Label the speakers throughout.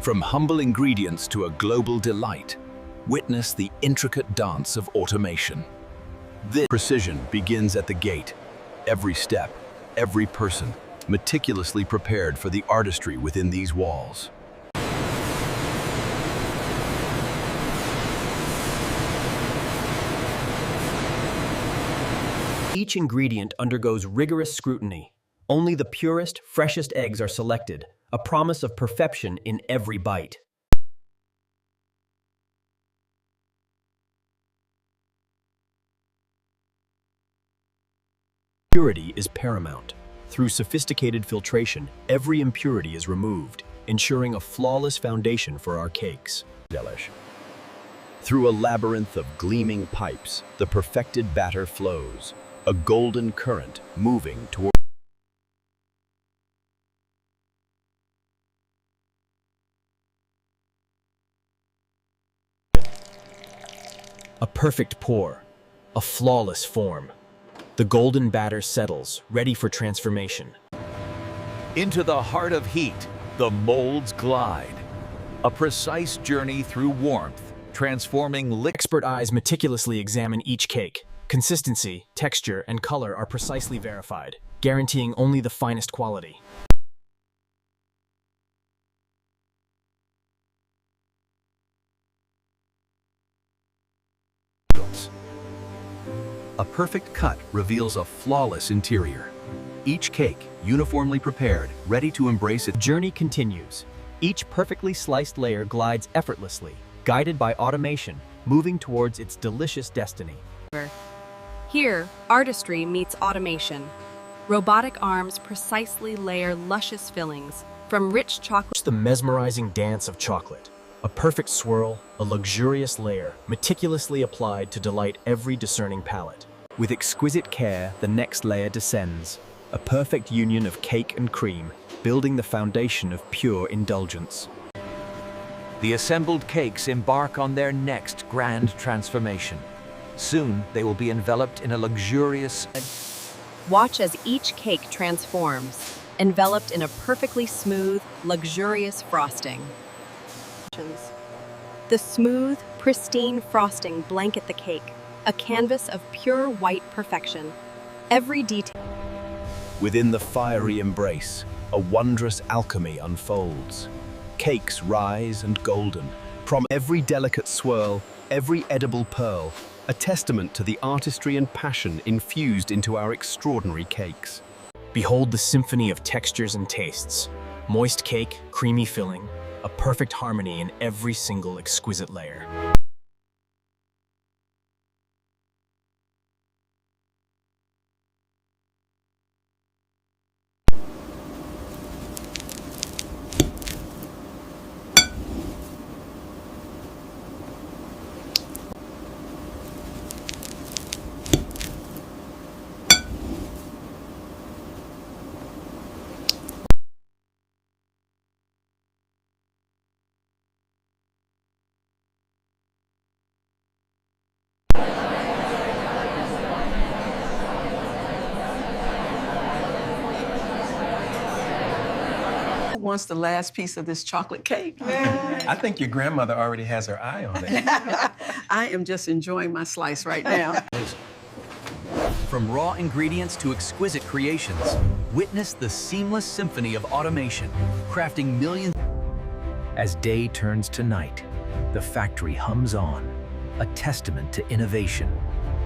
Speaker 1: From humble ingredients to a global delight, witness the intricate dance of automation. This precision begins at the gate. Every step, every person, meticulously prepared for the artistry within these walls.
Speaker 2: Each ingredient undergoes rigorous scrutiny. Only the purest, freshest eggs are selected, a promise of perfection in every bite. Purity is paramount. Through sophisticated filtration, every impurity is removed, ensuring a flawless foundation for our cakes. Through a labyrinth of gleaming pipes, the perfected batter flows, a golden current moving toward a perfect pour, a flawless form. The golden batter settles, ready for transformation.
Speaker 3: Into the heart of heat, the molds glide. A precise journey through warmth, transforming
Speaker 2: Expert eyes meticulously examine each cake. Consistency, texture, and color are precisely verified, guaranteeing only the finest quality.
Speaker 1: A perfect cut reveals a flawless interior. Each cake, uniformly prepared, ready to embrace its
Speaker 2: Journey continues. Each perfectly sliced layer glides effortlessly, guided by automation, moving towards its delicious destiny.
Speaker 4: Here, artistry meets automation. Robotic arms precisely layer luscious fillings, from rich chocolate.
Speaker 2: The mesmerizing dance of chocolate. A perfect swirl, a luxurious layer, meticulously applied to delight every discerning palate. With exquisite care, the next layer descends, a perfect union of cake and cream, building the foundation of pure indulgence.
Speaker 3: The assembled cakes embark on their next grand transformation. Soon, they will be enveloped in a luxurious...
Speaker 4: Watch as each cake transforms, enveloped in a perfectly smooth, luxurious frosting. The smooth, pristine frosting blanket the cake, a canvas of pure white perfection. Every detail.
Speaker 1: Within the fiery embrace, a wondrous alchemy unfolds. Cakes rise and golden, from every delicate swirl, every edible pearl, a testament to the artistry and passion infused into our extraordinary cakes.
Speaker 2: Behold the symphony of textures and tastes. Moist cake, creamy filling, a perfect harmony in every single exquisite layer.
Speaker 5: Wants the last piece of this chocolate cake.
Speaker 6: I think your grandmother already has her eye on it.
Speaker 5: I am just enjoying my slice right now.
Speaker 3: From raw ingredients to exquisite creations, witness the seamless symphony of automation, crafting millions. As day turns to night, the factory hums on, a testament to innovation,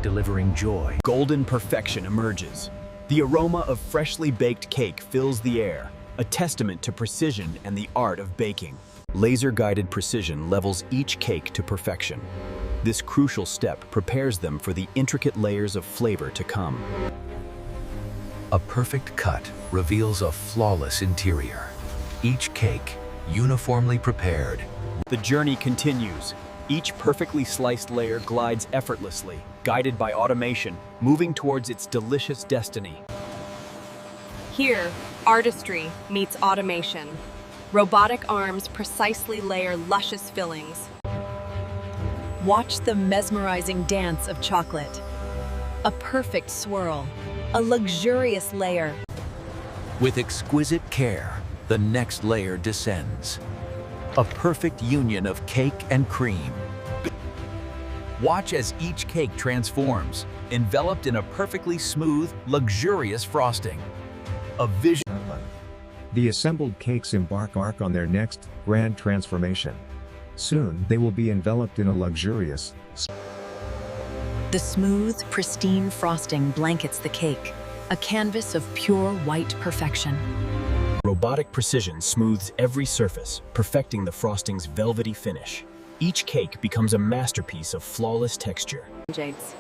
Speaker 3: delivering joy.
Speaker 2: Golden perfection emerges. The aroma of freshly baked cake fills the air, a testament to precision and the art of baking. Laser-guided precision levels each cake to perfection. This crucial step prepares them for the intricate layers of flavor to come.
Speaker 1: A perfect cut reveals a flawless interior. Each cake, uniformly prepared.
Speaker 2: The journey continues. Each perfectly sliced layer glides effortlessly, guided by automation, moving towards its delicious destiny.
Speaker 4: Here, artistry meets automation. Robotic arms precisely layer luscious fillings. Watch the mesmerizing dance of chocolate. A perfect swirl, a luxurious layer.
Speaker 3: With exquisite care, the next layer descends. a perfect union of cake and cream. Watch as each cake transforms, enveloped in a perfectly smooth, luxurious frosting. A vision.
Speaker 7: The assembled cakes embark on their next grand transformation. Soon they will be enveloped in a luxurious.
Speaker 8: The smooth, pristine frosting blankets the cake, a canvas of pure white perfection.
Speaker 2: Robotic precision smooths every surface, perfecting the frosting's velvety finish. Each cake becomes a masterpiece of flawless texture.
Speaker 4: Jades.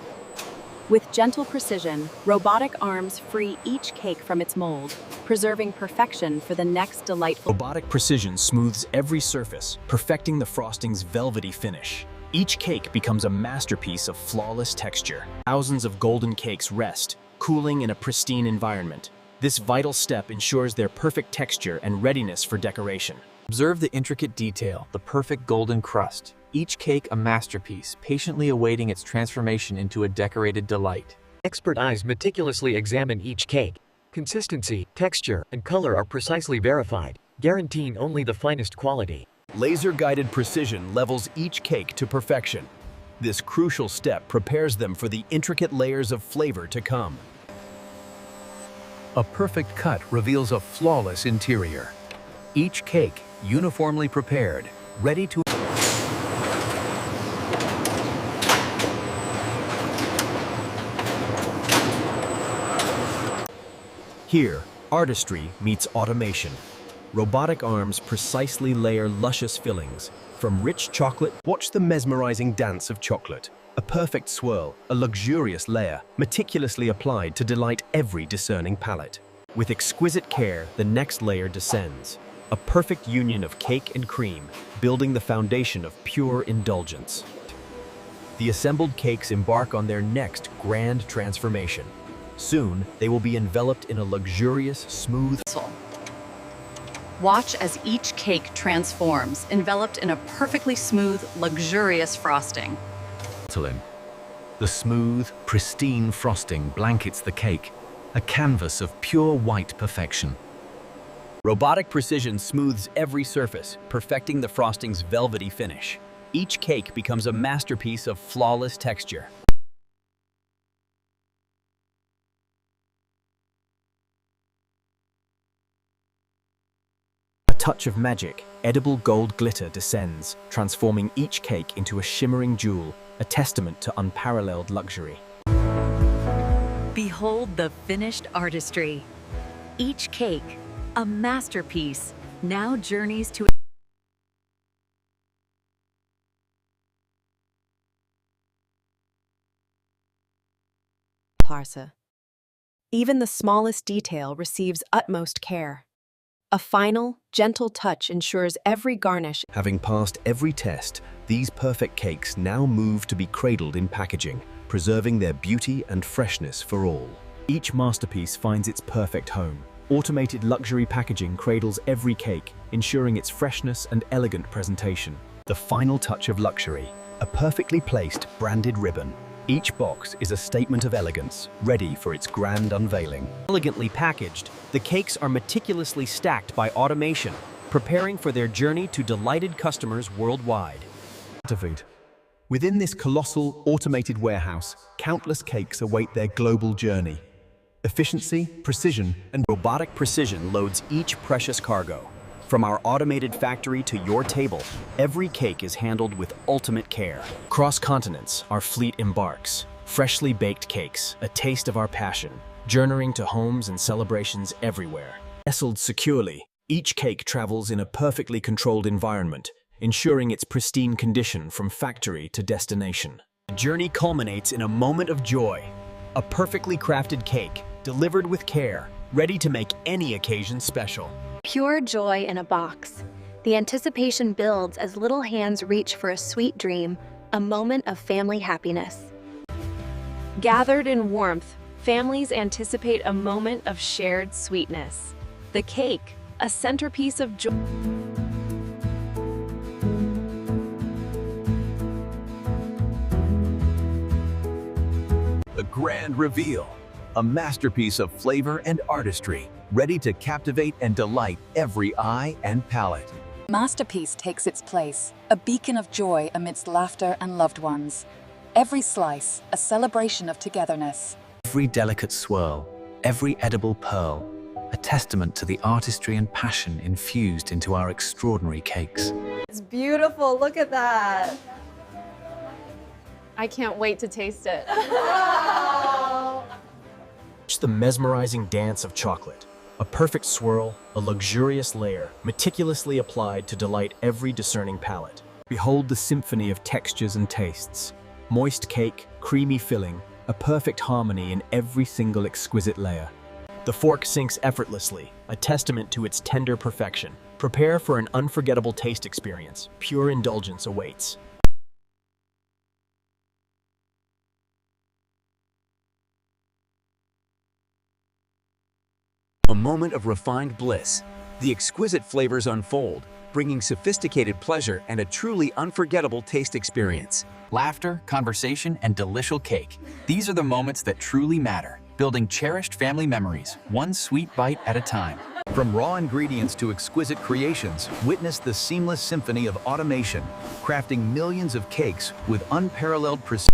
Speaker 4: With gentle precision, robotic arms free each cake from its mold, preserving perfection for the next delightful.
Speaker 2: Robotic precision smooths every surface, perfecting the frosting's velvety finish. Each cake becomes a masterpiece of flawless texture. Thousands of golden cakes rest, cooling in a pristine environment. This vital step ensures their perfect texture and readiness for decoration.
Speaker 3: Observe the intricate detail, the perfect golden crust. Each cake a masterpiece, patiently awaiting its transformation into a decorated delight.
Speaker 9: Expert eyes meticulously examine each cake. Consistency, texture, and color are precisely verified, guaranteeing only the finest quality.
Speaker 2: Laser-guided precision levels each cake to perfection. This crucial step prepares them for the intricate layers of flavor to come.
Speaker 3: A perfect cut reveals a flawless interior. Each cake uniformly prepared, ready to.
Speaker 2: Here, artistry meets automation. Robotic arms precisely layer luscious fillings. From rich chocolate, watch the mesmerizing dance of chocolate. A perfect swirl, a luxurious layer, meticulously applied to delight every discerning palate. With exquisite care, the next layer descends. A perfect union of cake and cream, building the foundation of pure indulgence. The assembled cakes embark on their next grand transformation. Soon, they will be enveloped in a luxurious, smooth.
Speaker 4: Watch as each cake transforms, enveloped in a perfectly smooth, luxurious frosting.
Speaker 3: The smooth, pristine frosting blankets the cake, a canvas of pure white perfection.
Speaker 2: Robotic precision smooths every surface, perfecting the frosting's velvety finish. Each cake becomes a masterpiece of flawless texture. A touch of magic, edible gold glitter descends, transforming each cake into a shimmering jewel, a testament to unparalleled luxury.
Speaker 8: Behold the finished artistry. Each cake, a masterpiece, now journeys to
Speaker 4: Parsa. Even the smallest detail receives utmost care. A final, gentle touch ensures every garnish.
Speaker 2: Having passed every test, these perfect cakes now move to be cradled in packaging, preserving their beauty and freshness for all. Each masterpiece finds its perfect home. Automated luxury packaging cradles every cake, ensuring its freshness and elegant presentation. The final touch of luxury, a perfectly placed branded ribbon. Each box is a statement of elegance, ready for its grand unveiling. Elegantly packaged, the cakes are meticulously stacked by automation, preparing for their journey to delighted customers worldwide. Within this colossal, automated warehouse, countless cakes await their global journey. Efficiency, precision, and robotic precision loads each precious cargo. From our automated factory to your table, every cake is handled with ultimate care. Cross continents, our fleet embarks. Freshly baked cakes, a taste of our passion, journeying to homes and celebrations everywhere. Nestled securely, each cake travels in a perfectly controlled environment, ensuring its pristine condition from factory to destination. The journey culminates in a moment of joy. A perfectly crafted cake, delivered with care, ready to make any occasion special.
Speaker 10: Pure joy in a box. The anticipation builds as little hands reach for a sweet dream, a moment of family happiness.
Speaker 4: Gathered in warmth, families anticipate a moment of shared sweetness. The cake, a centerpiece of joy.
Speaker 3: The grand reveal, a masterpiece of flavor and artistry, ready to captivate and delight every eye and palate.
Speaker 11: Masterpiece takes its place, a beacon of joy amidst laughter and loved ones. Every slice, a celebration of togetherness.
Speaker 3: Every delicate swirl, every edible pearl, a testament to the artistry and passion infused into our extraordinary cakes.
Speaker 12: It's beautiful, look at that. I can't wait to taste it.
Speaker 2: Watch the mesmerizing dance of chocolate. A perfect swirl, a luxurious layer, meticulously applied to delight every discerning palate. Behold the symphony of textures and tastes. Moist cake, creamy filling, a perfect harmony in every single exquisite layer. The fork sinks effortlessly, a testament to its tender perfection. Prepare for an unforgettable taste experience. Pure indulgence awaits.
Speaker 3: A moment of refined bliss. The exquisite flavors unfold, bringing sophisticated pleasure and a truly unforgettable taste experience. Laughter, conversation, and delicious cake. These are the moments that truly matter, building cherished family memories, one sweet bite at a time. From raw ingredients to exquisite creations, witness the seamless symphony of automation, crafting millions of cakes with unparalleled precision.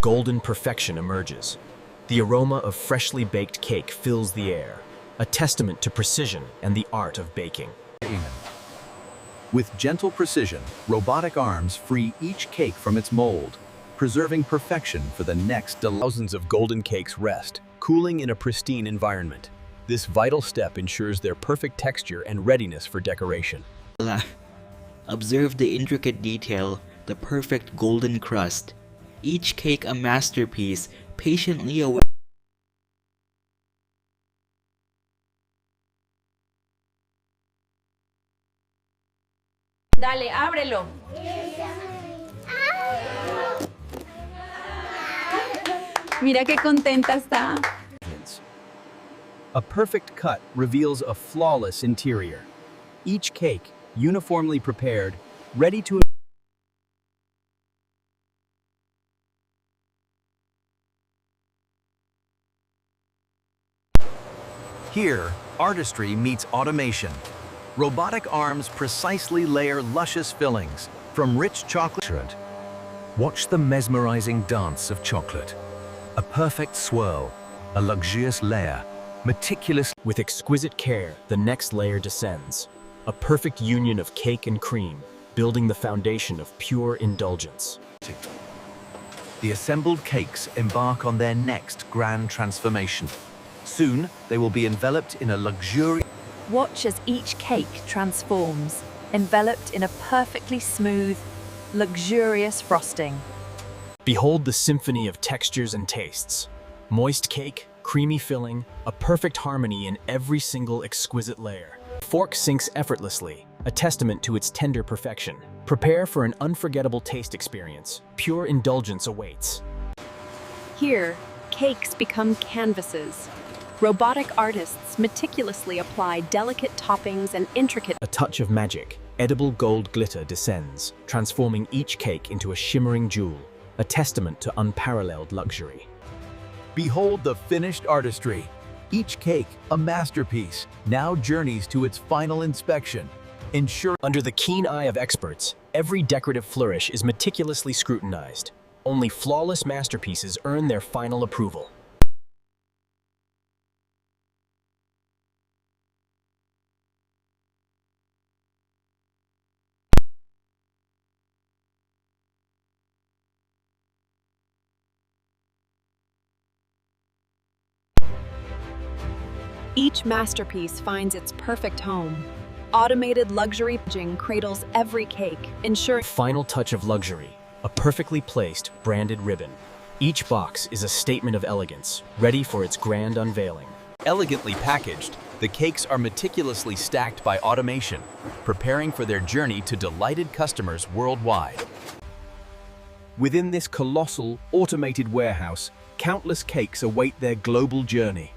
Speaker 2: Golden perfection emerges. The aroma of freshly baked cake fills the air, a testament to precision and the art of baking.
Speaker 3: With gentle precision, robotic arms free each cake from its mold, preserving perfection for the next
Speaker 2: Thousands of golden cakes rest, cooling in a pristine environment. This vital step ensures their perfect texture and readiness for decoration.
Speaker 13: Observe the intricate detail, the perfect golden crust. Each cake a masterpiece, patiently awaiting.
Speaker 12: Dale, ábrelo. Mira qué contenta está.
Speaker 2: A perfect cut reveals a flawless interior. Each cake, uniformly prepared, ready to
Speaker 3: Here, artistry meets automation. Robotic arms precisely layer luscious fillings from rich chocolate. Watch the mesmerizing dance of chocolate. A perfect swirl, a luxurious layer, meticulous.
Speaker 2: With exquisite care, the next layer descends. A perfect union of cake and cream, building the foundation of pure indulgence.
Speaker 3: The assembled cakes embark on their next grand transformation. Soon, they will be enveloped in a luxurious.
Speaker 8: Watch as each cake transforms, enveloped in a perfectly smooth, luxurious frosting.
Speaker 2: Behold the symphony of textures and tastes. Moist cake, creamy filling, a perfect harmony in every single exquisite layer. Fork sinks effortlessly, a testament to its tender perfection. Prepare for an unforgettable taste experience. Pure indulgence awaits.
Speaker 4: Here, cakes become canvases. Robotic artists meticulously apply delicate toppings and intricate.
Speaker 2: A touch of magic, edible gold glitter descends, transforming each cake into a shimmering jewel, a testament to unparalleled luxury.
Speaker 3: Behold the finished artistry. Each cake, a masterpiece, now journeys to its final inspection.
Speaker 2: Under the keen eye of experts, every decorative flourish is meticulously scrutinized. Only flawless masterpieces earn their final approval.
Speaker 4: Each masterpiece finds its perfect home. Automated luxury packaging cradles every cake, ensuring
Speaker 2: Final touch of luxury, a perfectly placed, branded ribbon. Each box is a statement of elegance, ready for its grand unveiling.
Speaker 3: Elegantly packaged, the cakes are meticulously stacked by automation, preparing for their journey to delighted customers worldwide.
Speaker 2: Within this colossal, automated warehouse, countless cakes await their global journey.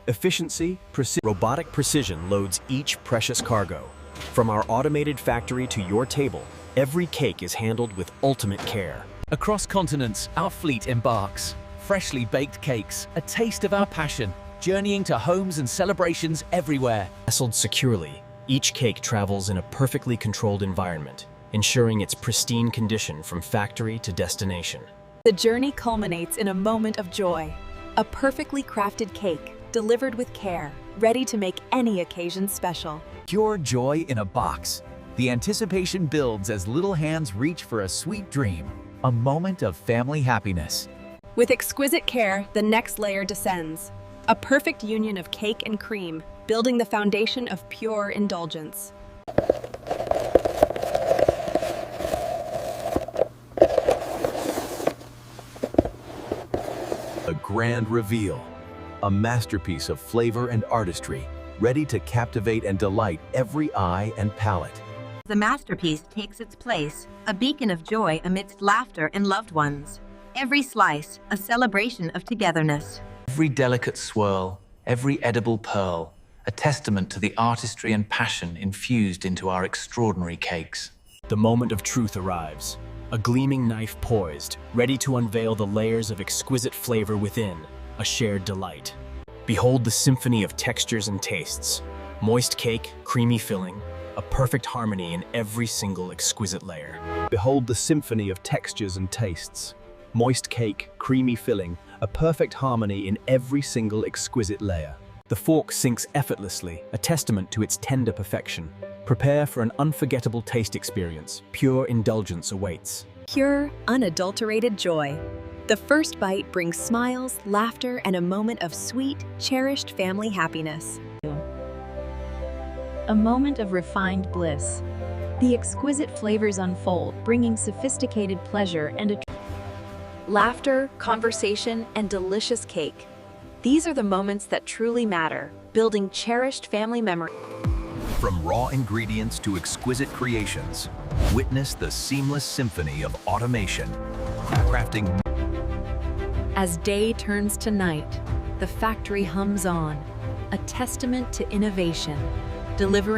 Speaker 2: Efficiency, robotic precision loads each precious cargo. From our automated factory to your table, every cake is handled with ultimate care.
Speaker 3: Across continents, our fleet embarks, freshly baked cakes, a taste of our passion, journeying to homes and celebrations everywhere.
Speaker 2: Nestled securely, each cake travels in a perfectly controlled environment, ensuring its pristine condition from factory to destination.
Speaker 8: The journey culminates in a moment of joy. A perfectly crafted cake, delivered with care, ready to make any occasion special.
Speaker 3: Pure joy in a box. The anticipation builds as little hands reach for a sweet dream, a moment of family happiness.
Speaker 4: With exquisite care, the next layer descends. A perfect union of cake and cream, building the foundation of pure indulgence.
Speaker 1: A grand reveal, a masterpiece of flavor and artistry, ready to captivate and delight every eye and palate.
Speaker 14: The masterpiece takes its place, a beacon of joy amidst laughter and loved ones. Every slice, a celebration of togetherness.
Speaker 3: Every delicate swirl, every edible pearl, a testament to the artistry and passion infused into our extraordinary cakes.
Speaker 2: The moment of truth arrives. A gleaming knife poised, ready to unveil the layers of exquisite flavor within, a shared delight. Behold the symphony of textures and tastes. Moist cake, creamy filling, a perfect harmony in every single exquisite layer.
Speaker 1: Behold the symphony of textures and tastes. Moist cake, creamy filling, a perfect harmony in every single exquisite layer.
Speaker 2: The fork sinks effortlessly, a testament to its tender perfection. Prepare for an unforgettable taste experience. Pure indulgence awaits.
Speaker 8: Pure, unadulterated joy. The first bite brings smiles, laughter, and a moment of sweet, cherished family happiness. A moment of refined bliss. The exquisite flavors unfold, bringing sophisticated pleasure and laughter, conversation, and delicious cake. These are the moments that truly matter, building cherished family memories.
Speaker 1: From raw ingredients to exquisite creations, witness the seamless symphony of automation, crafting.
Speaker 8: As day turns to night, the factory hums on, a testament to innovation, delivering